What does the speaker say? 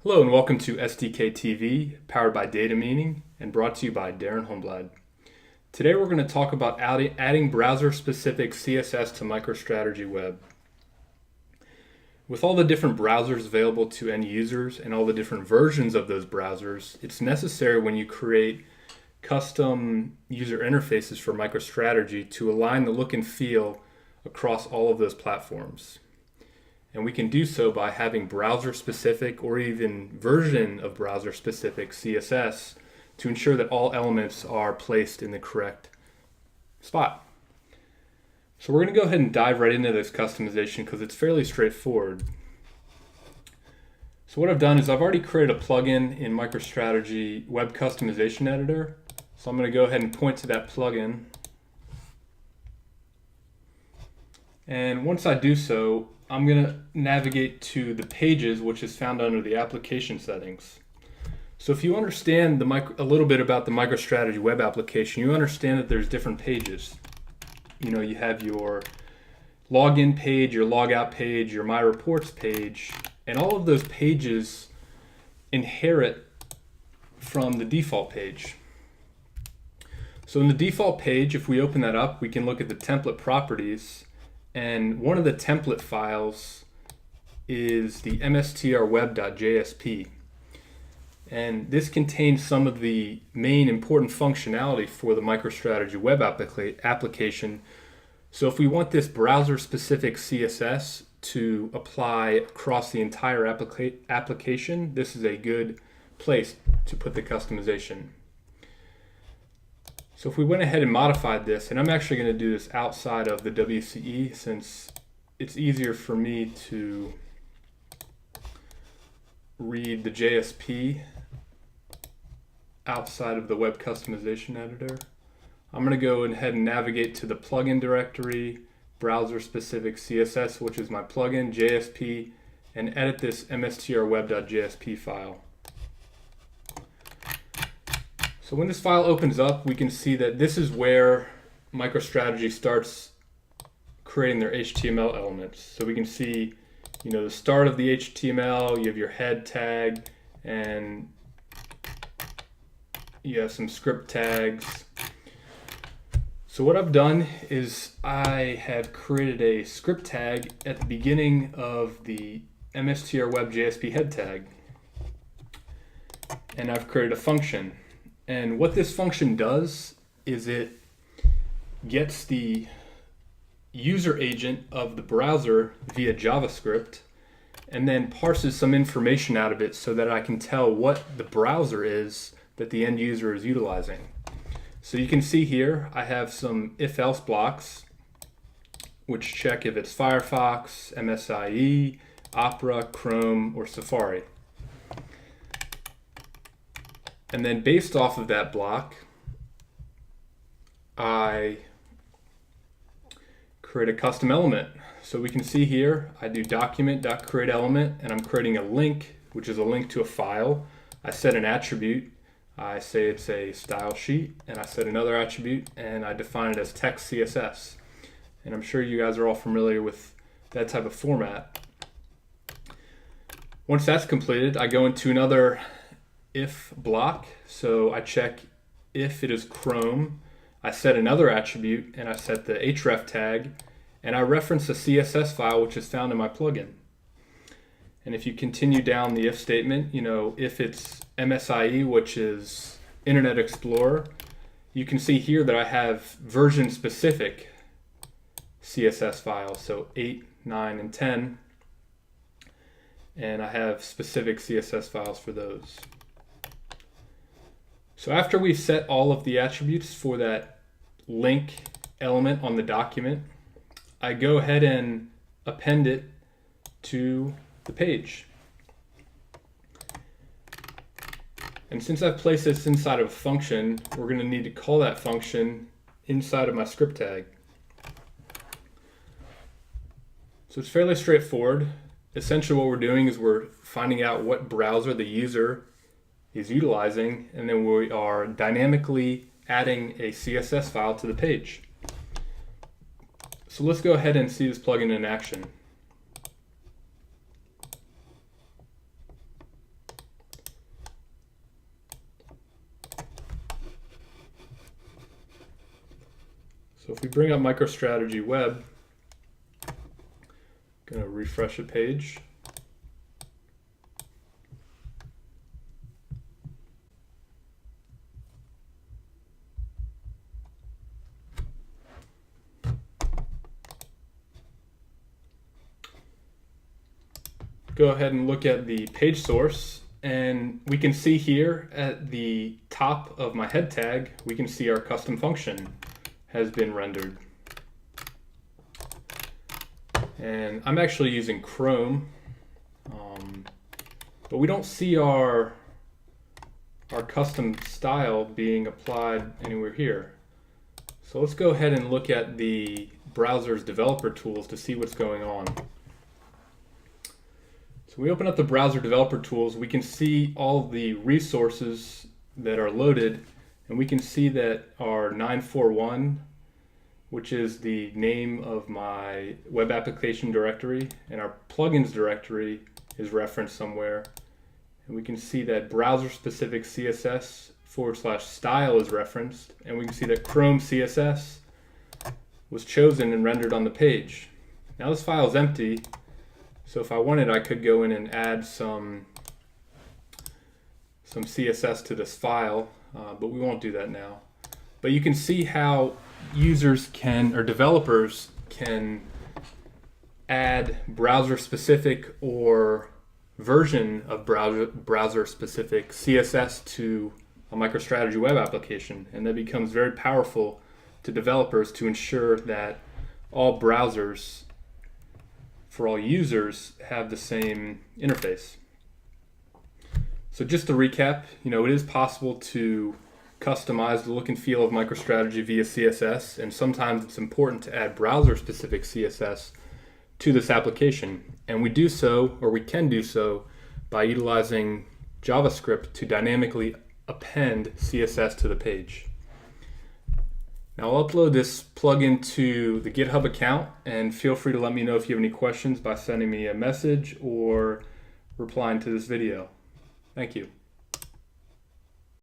Hello and welcome to SDK TV, powered by Data Meaning and brought to you by Darren Holmblad. Today we're going to talk about adding browser-specific CSS to MicroStrategy Web. With all the different browsers available to end users and all the different versions of those browsers, it's necessary when you create custom user interfaces for MicroStrategy to align the look and feel across all of those platforms. And we can do so by having browser-specific or even version of browser-specific CSS to ensure that all elements are placed in the correct spot. So we're going to go ahead and dive right into this customization because it's fairly straightforward. So what I've done is I've already created a plugin in MicroStrategy Web Customization Editor. So I'm going to go ahead and point to that plugin. And once I do so, I'm going to navigate to the pages, which is found under the application settings. So if you understand a little bit about the MicroStrategy Web application, you understand that there's different pages. You have your login page, your logout page, your My Reports page, and all of those pages inherit from the default page. So in the default page, if we open that up, we can look at the template properties. And one of the template files is the mstrweb.jsp. And this contains some of the main important functionality for the MicroStrategy Web application. So if we want this browser-specific CSS to apply across the entire application, this is a good place to put the customization. So if we went ahead and modified this, and I'm actually going to do this outside of the WCE since it's easier for me to read the JSP outside of the Web Customization Editor. I'm going to go ahead and navigate to the plugin directory, browser-specific CSS, which is my plugin, JSP, and edit this mstrweb.jsp file. So when this file opens up, we can see that this is where MicroStrategy starts creating their HTML elements. So we can see, the start of the HTML, you have your head tag, and you have some script tags. So what I've done is I have created a script tag at the beginning of the mstrweb.jsp head tag. And I've created a function. And what this function does is it gets the user agent of the browser via JavaScript and then parses some information out of it so that I can tell what the browser is that the end user is utilizing. So you can see here I have some if-else blocks which check if it's Firefox, MSIE, Opera, Chrome, or Safari. And then based off of that block, I create a custom element. So we can see here, I do document.createElement, and I'm creating a link, which is a link to a file. I set an attribute. I say it's a style sheet, and I set another attribute, and I define it as text CSS. And I'm sure you guys are all familiar with that type of format. Once that's completed, I go into another if block, so I check if it is Chrome. I set another attribute and I set the href tag, and I reference a CSS file which is found in my plugin. And if you continue down the if statement, if it's MSIE, which is Internet Explorer, you can see here that I have version specific CSS files, so 8, 9, and 10, and I have specific CSS files for those. So after we've set all of the attributes for that link element on the document, I go ahead and append it to the page. And since I've placed this inside of a function, we're going to need to call that function inside of my script tag. So it's fairly straightforward. Essentially what we're doing is we're finding out what browser the user is utilizing, and then we are dynamically adding a CSS file to the page. So let's go ahead and see this plugin in action. So if we bring up MicroStrategy Web, I'm going to refresh a page. Go ahead and look at the page source, and we can see here at the top of my head tag, we can see our custom function has been rendered. And I'm actually using Chrome, but we don't see our custom style being applied anywhere here. So let's go ahead and look at the browser's developer tools to see what's going on. So we open up the browser developer tools, we can see all the resources that are loaded, and we can see that our 941, which is the name of my web application directory, and our plugins directory is referenced somewhere. And we can see that browser-specific CSS /style is referenced, and we can see that Chrome CSS was chosen and rendered on the page. Now this file is empty, so if I wanted, I could go in and add some CSS to this file, but we won't do that now. But you can see how users can, or developers can, add browser-specific or version of browser-specific CSS to a MicroStrategy Web application, and that becomes very powerful to developers to ensure that all browsers for all users have the same interface. So just to recap, it is possible to customize the look and feel of MicroStrategy via CSS, and sometimes it's important to add browser-specific CSS to this application. And we do so, or we can do so, by utilizing JavaScript to dynamically append CSS to the page. Now I'll upload this plugin to the GitHub account, and feel free to let me know if you have any questions by sending me a message or replying to this video. Thank you.